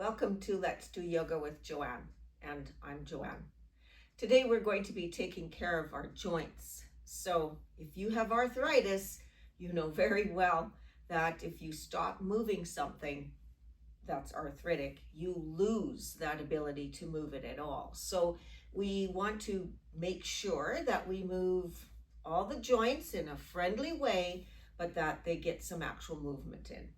Welcome to Let's Do Yoga with Joanne, and I'm Joanne. Today we're going to be taking care of our joints. So if you have arthritis, you know very well that if you stop moving something that's arthritic, you lose that ability to move it at all. So we want to make sure that we move all the joints in a friendly way, but that they get some actual movement in.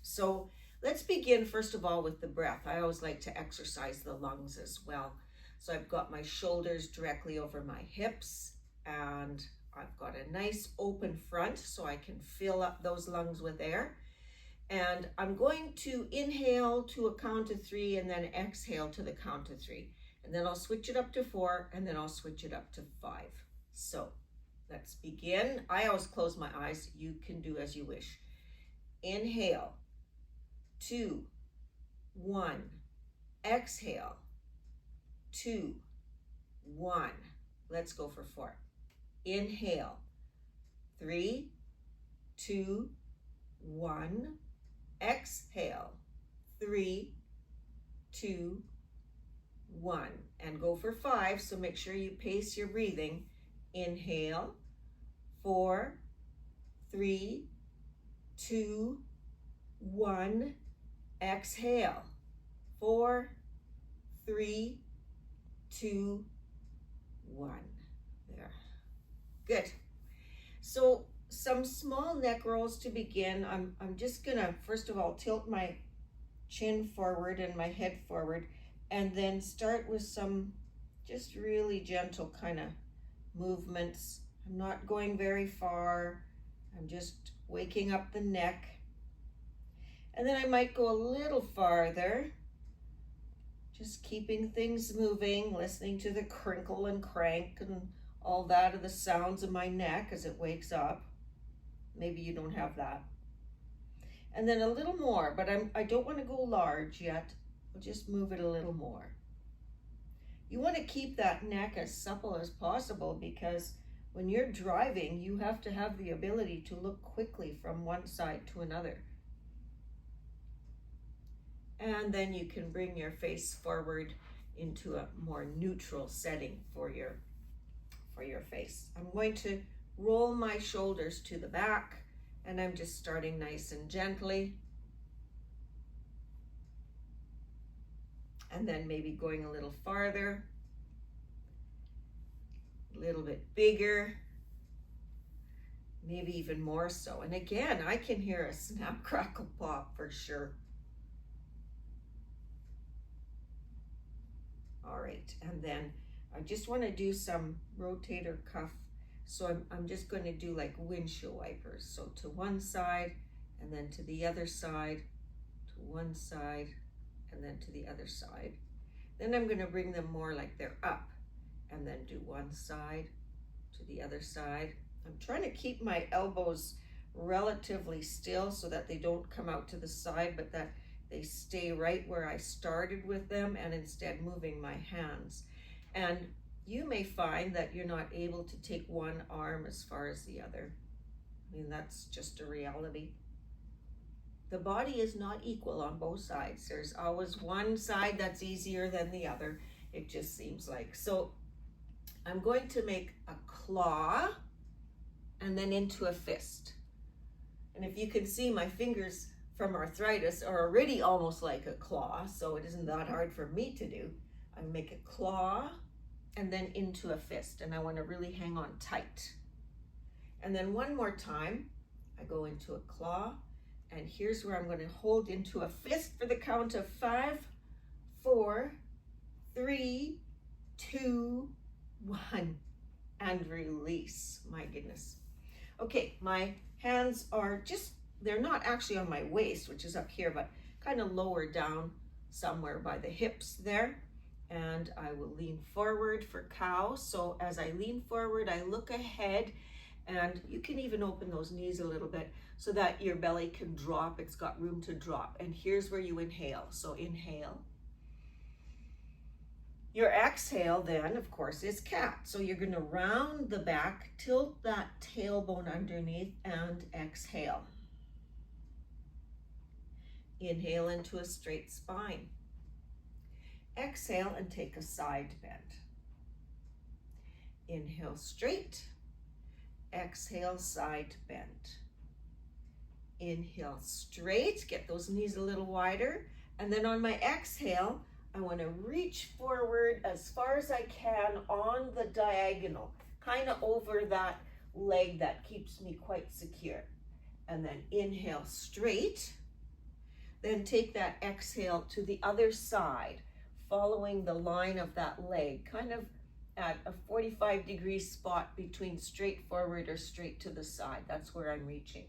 So let's begin first of all with the breath. I always like to exercise the lungs as well. So I've got my shoulders directly over my hips and I've got a nice open front so I can fill up those lungs with air. And I'm going to inhale to a count of 3 and then exhale to the count of 3. And then I'll switch it up to 4 and then I'll switch it up to 5. So let's begin. I always close my eyes. You can do as you wish. Inhale. 2, 1, exhale, 2, 1. Let's go for 4. Inhale, 3, 2, 1, exhale, 3, 2, 1. And go for 5, so make sure you pace your breathing. Inhale, 4, 3, 2, 1. Exhale, 4, 3, 2, 1. There. Good. So some small neck rolls to begin. I'm just gonna first of all tilt my chin forward and my head forward, and then start with some just really gentle kind of movements. I'm not going very far. I'm just waking up the neck. And then I might go a little farther, just keeping things moving, listening to the crinkle and crank and all that of the sounds of my neck as it wakes up. Maybe you don't have that. And then a little more, but I don't want to go large yet. I'll just move it a little more. You want to keep that neck as supple as possible because when you're driving, you have to have the ability to look quickly from one side to another. And then you can bring your face forward into a more neutral setting for your face. I'm going to roll my shoulders to the back, and I'm just starting nice and gently. And then maybe going a little farther, a little bit bigger, maybe even more so. And again, I can hear a snap, crackle, pop for sure. All right, and then I just want to do some rotator cuff. So I'm just going to do like windshield wipers. So to one side, and then to the other side, to one side, and then to the other side. Then I'm going to bring them more like they're up, and then do one side to the other side. I'm trying to keep my elbows relatively still so that they don't come out to the side, but that they stay right where I started with them, and instead moving my hands. And you may find that you're not able to take one arm as far as the other. I mean, that's just a reality. The body is not equal on both sides. There's always one side that's easier than the other. It just seems like. So I'm going to make a claw and then into a fist. And if you can see, my fingers from arthritis are already almost like a claw, so it isn't that hard for me to do. I make a claw and then into a fist, and I want to really hang on tight. And then one more time, I go into a claw, and here's where I'm going to hold into a fist for the count of 5, 4, 3, 2, 1, and release. My goodness. Okay, my hands are just, they're not actually on my waist, which is up here, but kind of lower down somewhere by the hips there. And I will lean forward for cow. So as I lean forward, I look ahead, and you can even open those knees a little bit so that your belly can drop. It's got room to drop. And here's where you inhale. So inhale. Your exhale then, of course, is cat. So you're going to round the back, tilt that tailbone underneath, and exhale. Inhale into a straight spine. exhale and take a side bend. Inhale straight, exhale side bend. Inhale straight, get those knees a little wider, and then on my exhale, I want to reach forward as far as I can on the diagonal, kind of over that leg that keeps me quite secure. And then inhale straight, then take that exhale to the other side, following the line of that leg, kind of at a 45-degree spot between straight forward or straight to the side. That's where I'm reaching.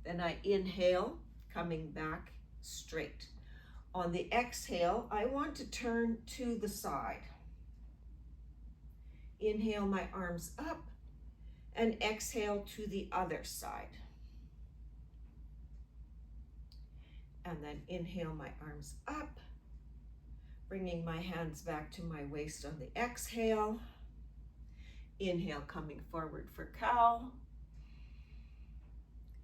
Then I inhale, coming back straight. On the exhale, I want to turn to the side. Inhale my arms up and exhale to the other side. And then inhale my arms up, bringing my hands back to my waist on the exhale. Inhale, coming forward for cow.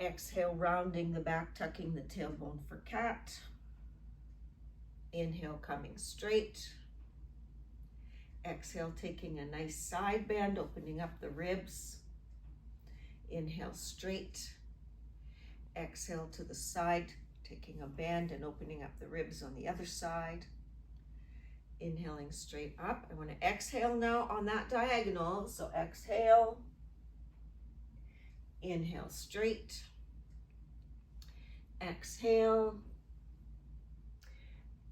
Exhale, rounding the back, tucking the tailbone for cat. Inhale, coming straight. Exhale, taking a nice side bend, opening up the ribs. Inhale, straight. Exhale to the side, taking a bend and opening up the ribs on the other side. Inhaling straight up. I want to exhale now on that diagonal. So exhale. Inhale straight. Exhale.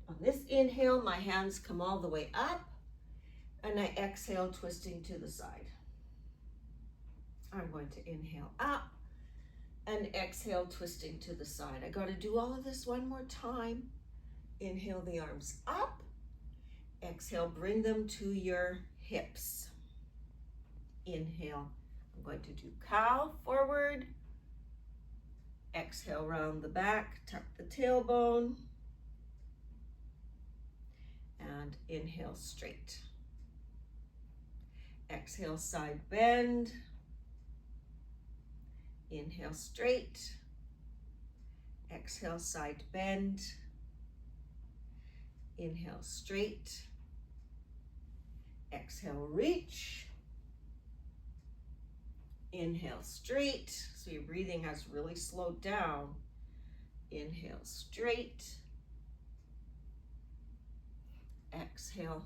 On this inhale, my hands come all the way up, and I exhale, twisting to the side. I'm going to inhale up and exhale, twisting to the side. I got to do all of this one more time. Inhale the arms up. Exhale, bring them to your hips. Inhale, I'm going to do cow forward. Exhale, round the back, tuck the tailbone. And inhale straight. Exhale, side bend. Inhale straight. Exhale, side bend. Inhale straight. Exhale, reach. Inhale straight. So your breathing has really slowed down. Inhale straight. Exhale,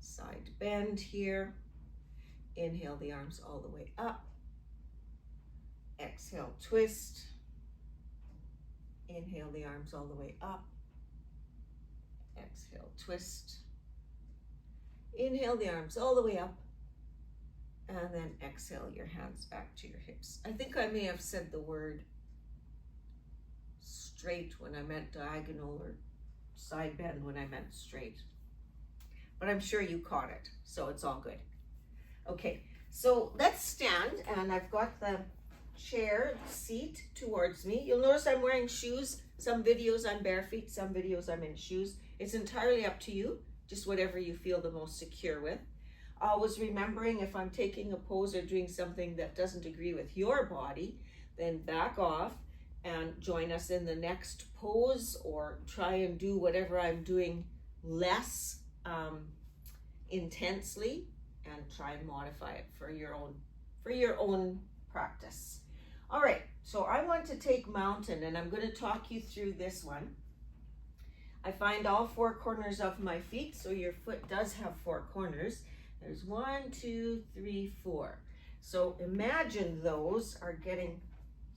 side bend here. Inhale the arms all the way up. Exhale, twist. Inhale the arms all the way up. Exhale, twist. Inhale the arms all the way up. And then exhale your hands back to your hips. I think I may have said the word straight when I meant diagonal, or side bend when I meant straight. But I'm sure you caught it, so it's all good. Okay, so let's stand, and I've got the chair seat towards me. You'll notice I'm wearing shoes. Some videos I'm bare feet, some videos I'm in shoes. It's entirely up to you, just whatever you feel the most secure with. Always remembering, if I'm taking a pose or doing something that doesn't agree with your body, then back off and join us in the next pose, or try and do whatever I'm doing less intensely, and try and modify it for your own practice. All right, so I want to take mountain, and I'm going to talk you through this one. I find all four corners of my feet, so your foot does have four corners. There's 1, 2, 3, 4. So imagine those are getting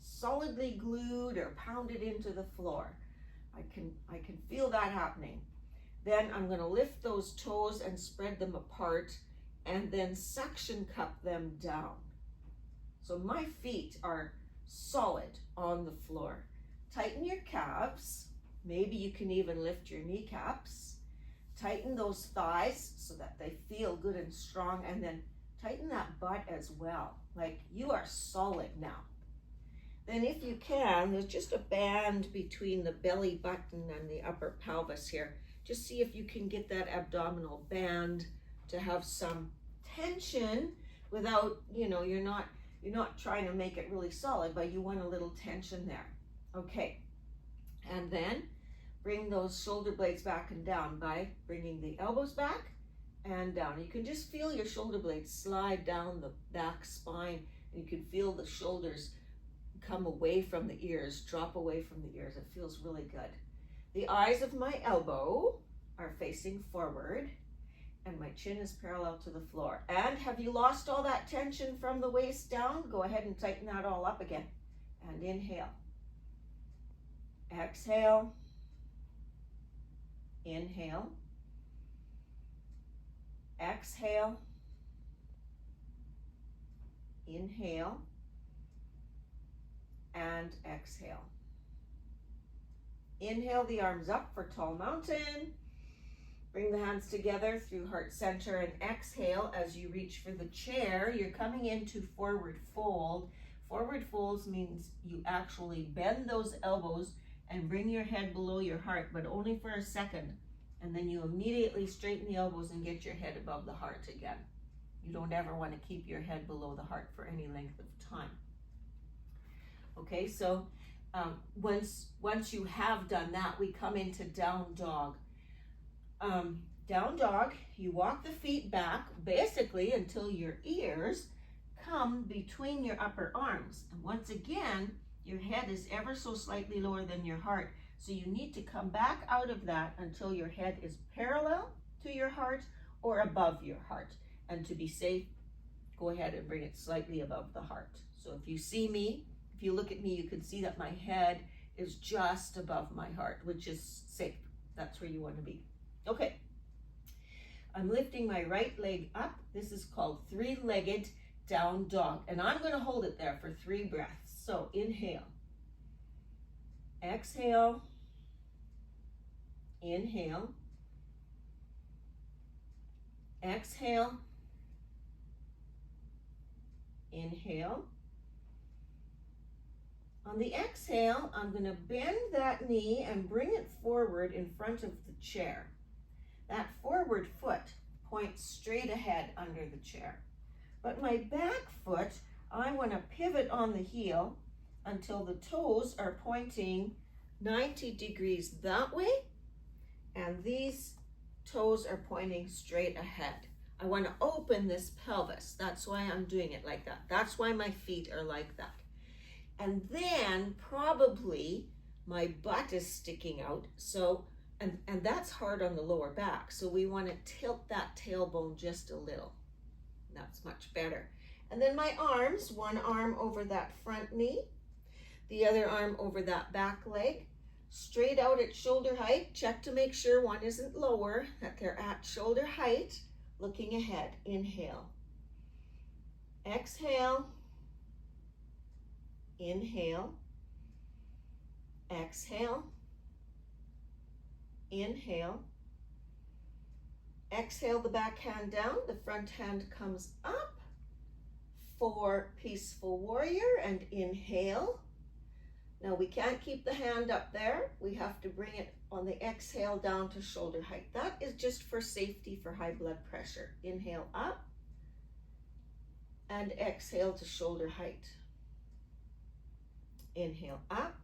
solidly glued or pounded into the floor. I can feel that happening. Then I'm going to lift those toes and spread them apart, and then suction cup them down. So my feet are solid on the floor. Tighten your calves. Maybe you can even lift your kneecaps. Tighten those thighs so that they feel good and strong, and then tighten that butt as well. Like you are solid now. Then if you can, there's just a band between the belly button and the upper pelvis here. Just see if you can get that abdominal band to have some tension without, you're not trying to make it really solid, but you want a little tension there. Okay. And then bring those shoulder blades back and down by bringing the elbows back and down. You can just feel your shoulder blades slide down the back spine, and you can feel the shoulders come away from the ears, drop away from the ears. It feels really good. The eyes of my elbow are facing forward, and my chin is parallel to the floor. And have you lost all that tension from the waist down? Go ahead and tighten that all up again. And inhale. Exhale. Inhale. Exhale. Inhale. And exhale. Inhale the arms up for tall mountain. Bring the hands together through heart center and exhale as you reach for the chair. You're coming into forward fold. Forward folds means you actually bend those elbows and bring your head below your heart, but only for a second. And then you immediately straighten the elbows and get your head above the heart again. You don't ever want to keep your head below the heart for any length of time. Okay, so once you have done that, we come into down dog. Down dog, you walk the feet back basically until your ears come between your upper arms. And once again, your head is ever so slightly lower than your heart. So you need to come back out of that until your head is parallel to your heart or above your heart. And to be safe, go ahead and bring it slightly above the heart. So if you see me, if you look at me, you can see that my head is just above my heart, which is safe. That's where you want to be. Okay, I'm lifting my right leg up. This is called three-legged down dog. And I'm going to hold it there for 3 breaths. So inhale. Exhale. Inhale. Exhale. Inhale. On the exhale, I'm going to bend that knee and bring it forward in front of the chair. That forward foot points straight ahead under the chair. But my back foot, I want to pivot on the heel until the toes are pointing 90 degrees that way, and these toes are pointing straight ahead. I want to open this pelvis. That's why I'm doing it like that. That's why my feet are like that. And then probably my butt is sticking out. So, and that's hard on the lower back. So we want to tilt that tailbone just a little. That's much better. And then my arms, one arm over that front knee, the other arm over that back leg, straight out at shoulder height. Check to make sure one isn't lower, that they're at shoulder height, looking ahead. Inhale. Exhale. Inhale. Exhale. Inhale. Exhale the back hand down, the front hand comes up for peaceful warrior, and inhale. Now we can't keep the hand up there. We have to bring it on the exhale down to shoulder height. That is just for safety for high blood pressure. Inhale up and exhale to shoulder height. Inhale up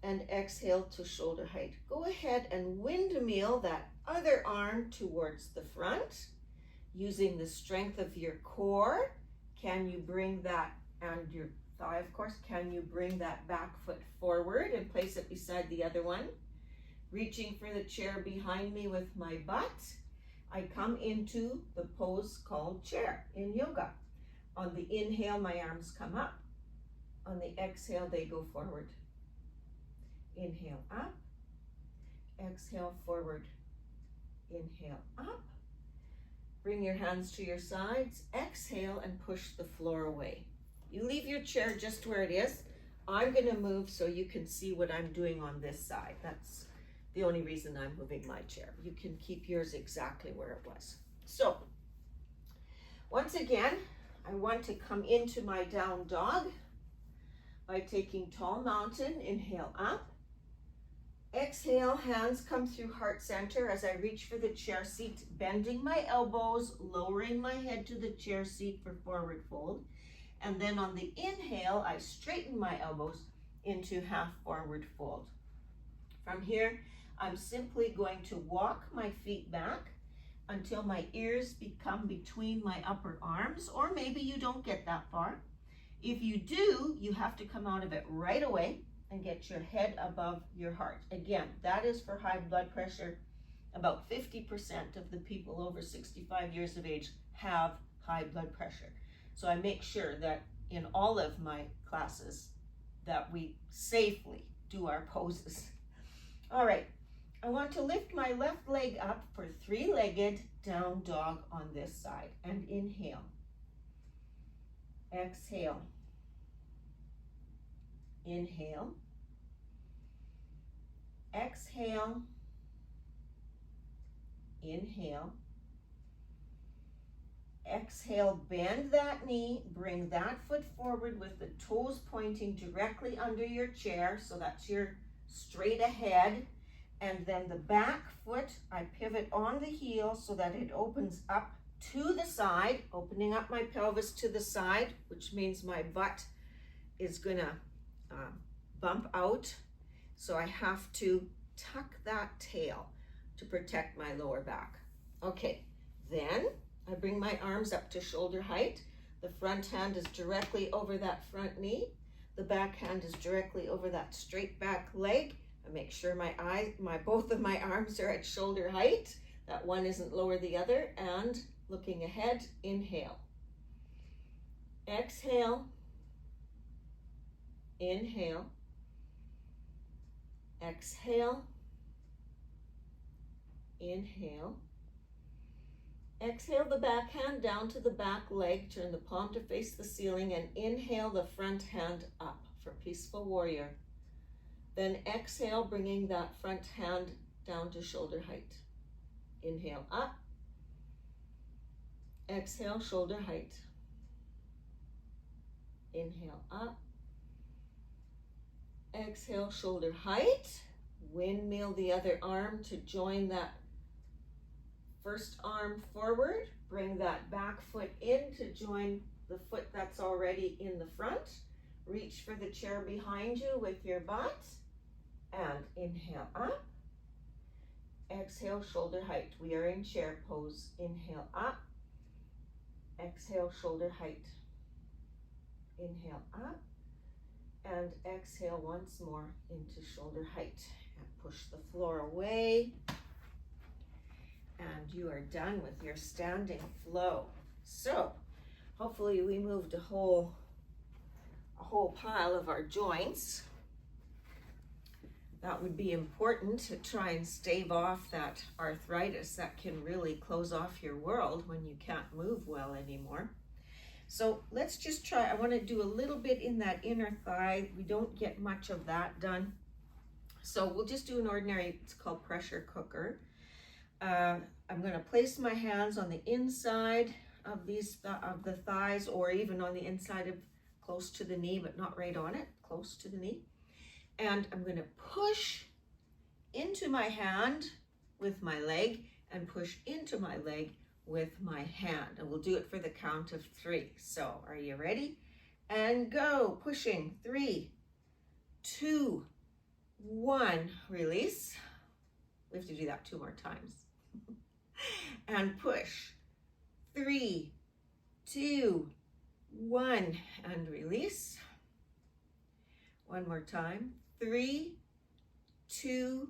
and exhale to shoulder height. Go ahead and windmill that other arm towards the front using the strength of your core. Can you bring that, and your thigh of course, can you bring that back foot forward and place it beside the other one? Reaching for the chair behind me with my butt, I come into the pose called chair in yoga. On the inhale, my arms come up. On the exhale, they go forward. Inhale up, exhale forward. Inhale up, bring your hands to your sides, exhale and push the floor away. You leave your chair just where it is. I'm going to move so you can see what I'm doing on this side. That's the only reason I'm moving my chair. You can keep yours exactly where it was. So, once again, I want to come into my down dog by taking tall mountain. Inhale up. Exhale, hands come through heart center as I reach for the chair seat, bending my elbows, lowering my head to the chair seat for forward fold. And then on the inhale, I straighten my elbows into half forward fold From here, I'm simply going to walk my feet back until my ears become between my upper arms, or maybe you don't get that far. If you do, you have to come out of it right away and get your head above your heart. Again, that is for high blood pressure. About 50% of the people over 65 years of age have high blood pressure. So I make sure that in all of my classes that we safely do our poses. All right, I want to lift my left leg up for three-legged down dog on this side, and inhale. Exhale. Inhale. Exhale. Inhale. Exhale, bend that knee, bring that foot forward with the toes pointing directly under your chair, so that's your straight ahead. And then the back foot, I pivot on the heel so that it opens up to the side, opening up my pelvis to the side, which means my butt is gonna bump out. So I have to tuck that tail to protect my lower back. Okay, then I bring my arms up to shoulder height. The front hand is directly over that front knee. The back hand is directly over that straight back leg. I make sure both of my arms are at shoulder height. That one isn't lower the other. And looking ahead, inhale. Exhale. Inhale. Exhale. Inhale. Exhale the back hand down to the back leg, turn the palm to face the ceiling, and inhale the front hand up for peaceful warrior. Then exhale, bringing that front hand down to shoulder height. Inhale up. Exhale, shoulder height. Inhale up. Exhale, shoulder height. Windmill the other arm to join that first arm forward. Bring that back foot in to join the foot that's already in the front. Reach for the chair behind you with your butt. And inhale up. Exhale, shoulder height. We are in chair pose. Inhale up. Exhale, shoulder height. Inhale up. And exhale once more into shoulder height. And push the floor away. And you are done with your standing flow. So hopefully we moved a whole pile of our joints. That would be important to try and stave off that arthritis that can really close off your world when you can't move well anymore. So let's just try. I want to do a little bit in that inner thigh. We don't get much of that done. So we'll just do an ordinary, it's called pressure cooker. I'm going to place my hands on the inside of the thighs, or even on the inside of close to the knee, but not right on it, close to the knee. And I'm going to push into my hand with my leg and push into my leg with my hand. And we'll do it for the count of 3. So are you ready? And go. Pushing. 3, 2, 1. Release. We have to do that 2 more times. And push. 3, 2, 1. And release. One more time. 3, 2,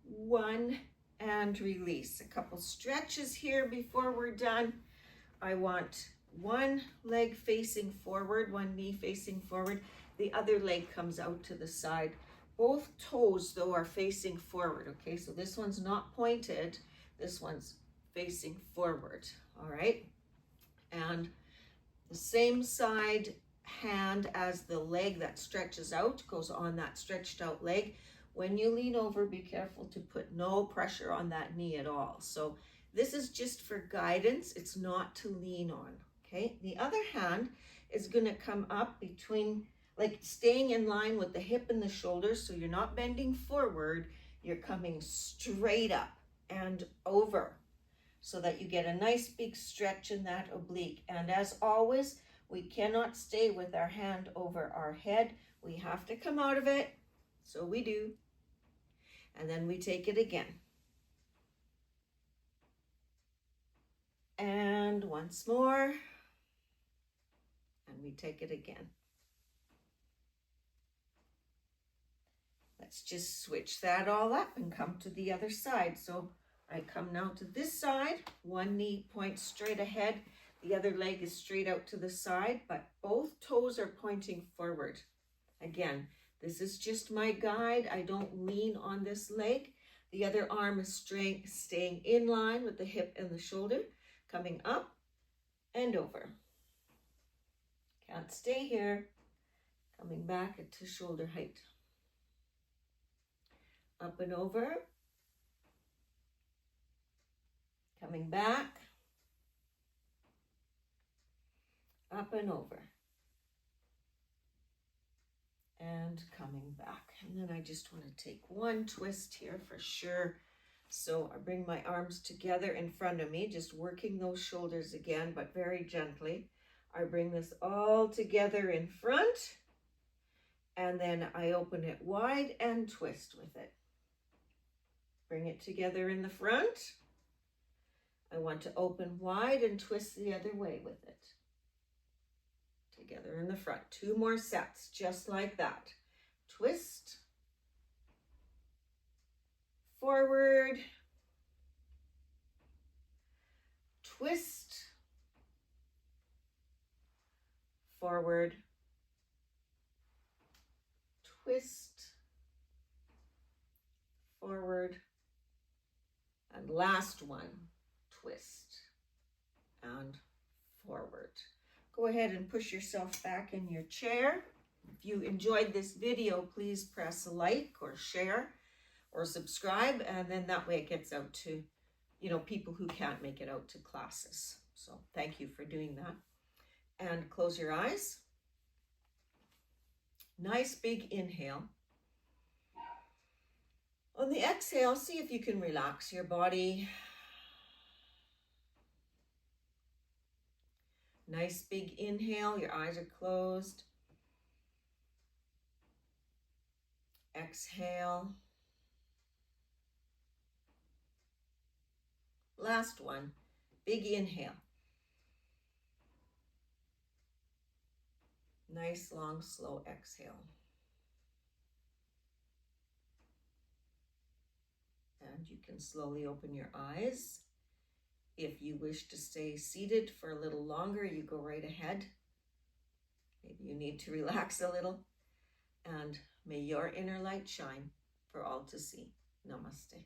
1, and release. A couple stretches here before we're done. I want one leg facing forward, one knee facing forward. The other leg comes out to the side. Both toes, though, are facing forward, okay? So this one's not pointed. This one's facing forward, all right? And the same side hand as the leg that stretches out goes on that stretched out leg. When you lean over, be careful to put no pressure on that knee at all. So this is just for guidance. It's not to lean on, okay? The other hand is going to come up between, like staying in line with the hip and the shoulder, so you're not bending forward, you're coming straight up and over so that you get a nice big stretch in that oblique. And as always, we cannot stay with our hand over our head. We have to come out of it. So we do. And then we take it again. And once more. And we take it again. Let's just switch that all up and come to the other side. So I come now to this side. One knee points straight ahead. The other leg is straight out to the side, but both toes are pointing forward. Again, this is just my guide. I don't lean on this leg. The other arm is staying in line with the hip and the shoulder, coming up and over. Can't stay here. Coming back to shoulder height. Up and over. Coming back. Up and over. And coming back. And then I just want to take one twist here for sure. So I bring my arms together in front of me, just working those shoulders again, but very gently. I bring this all together in front, and then I open it wide and twist with it. Bring it together in the front. I want to open wide and twist the other way with it. Together in the front. 2 more sets, just like that. Twist. Forward. Twist. Forward. Twist. Forward. And last one. Twist. And forward. Go ahead and push yourself back in your chair. If you enjoyed this video, please press like or share or subscribe, and then that way it gets out to, people who can't make it out to classes. So thank you for doing that. And close your eyes. Nice big inhale. On the exhale, see if you can relax your body. Nice big inhale, your eyes are closed. Exhale. Last one, big inhale. Nice, long, slow exhale. And you can slowly open your eyes. If you wish to stay seated for a little longer, you go right ahead. Maybe you need to relax a little. And may your inner light shine for all to see. Namaste.